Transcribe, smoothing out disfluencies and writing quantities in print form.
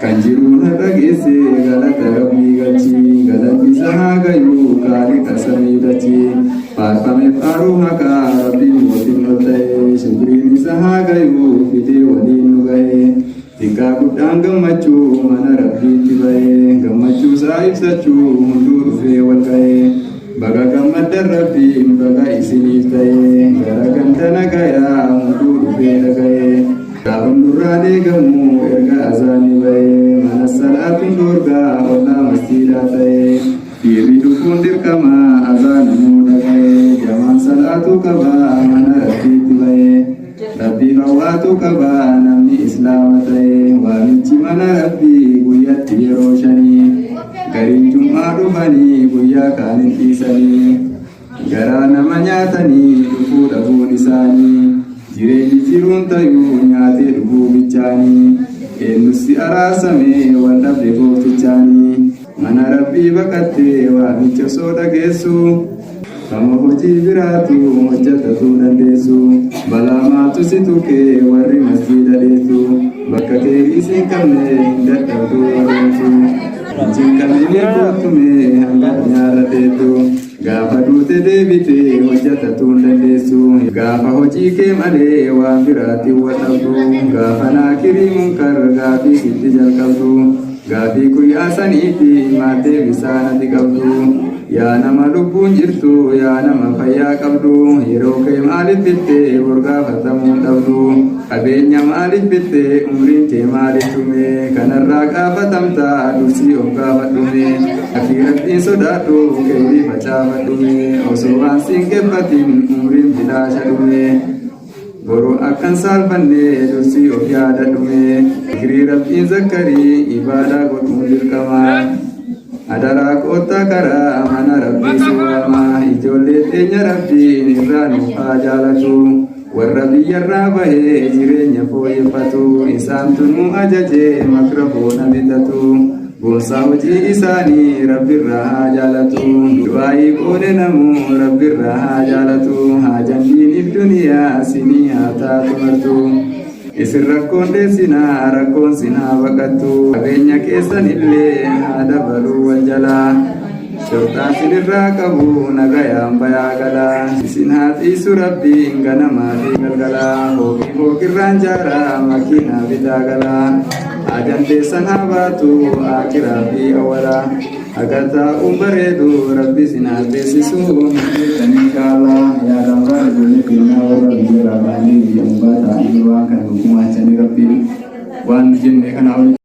kanjiruun har'ageesse galata rabbii galchi galanni isaa gayuu gaarii tasamii dachi faarfame faaruu maqaa rabbiin mootiin ol ta'e shukriin isaa gayuu fidee waliin nu ga'e xiqqaa guddaan gammachuu mana rabbiitti ba'e gammachuu isaa ibsachuu hunduu dhufee wal ga'e baga gammaddan rabbiin baga isiniif ta'e gara gandana gayaa hunduu dhufee dhaga'e Kaabun duraan eegamu erga azaanii ba'ee mana salaatuun dorgaa ollaa masjiidaa ta'ee dhiirri dhufuun dirqama azaanamuu dhaga'ee jamaan salaatuu qabaa mana rabbiitti ba'ee rabbiif hawwaatuu qabaa namni islaama ta'ee waamichi mana rabbii guyyaatti yeroo 5 gariin jum'aa dhufanii guyyaa kaan hin dhiisanii garaa nama nyaatanii dhufuu dhabuun isaanii jireenyi jiruun tayuu nyaatee dhuguu bichaanii eenyusi araasamee wal dhabde gooftichaanii mana rabbii baqattee waamicha soo dhageessu kama hojii biraatu hojjetatuu dandeessu balaa maaltu si tuqee warri masjiida dheessu bakka teessii hin qabne hin dadhabduu wareemsu hin qabne boottume hanga nyaarra teettu gaafa duute deebite hojjetatuu dandeessu gaafa hojii kee malee waan biraatti wadhabdu gaafa naakirii munkar gaafii sitti jalqabdu gaafii guyyaa saniitti maaddee bisaanatti qabdu yaa nama lubbuun jirtu yaa nama fayyaa qabdu yeroo kee maaliif bitte borgaafatamuu dhabdu qabeenya maaliif bitte umriin kee maaliif dhume kanarraa gaafatamta dursii of gaafadhume afii rabbiin sodaadhu keebii facaafadhume osoo waan siin gebbatin umriin bilaasha dhume boru akkan saalfanne dursii of yaadadhume fikirii rabbiin zakkarii ibaadaa godhuun dirqama adaraa koottaa karaa mana rabbii suuramaa ijoollee teenya rabbiin irraa nuuf haa jaalatu warra biyyarraa bahee jireenya fooyyeffatu isaantu nu ajajee makrafoona bitatu boonsaa hojii isaanii rabbirraa haa jaalatu du'aayii qoode namuu rabbirraa haa jaalatu haajan diiniif duniyaa sinii haa taatu martu isin rakkoon dheessinaa rakkoon sinaa baqattu qabeenya keessan illee haa dabaluu wal jalaa shortaan sinirraa qabu nagayaan bayaa galaa isin haa xiisu rabbiin ganamaa fi galgalaa hoogii hoogirraan jaaraa makiinaa bitaa galaa haajan teessan haa baatu aakiraa fi awwalaa agataa bareedu rabbi sinaa teessisu mirtanii kaalaa yaadamraa ijoollee keenyaa warra biyya raabanii biyya mubaata waan kana gumaachanii rabbiin waan jenne kana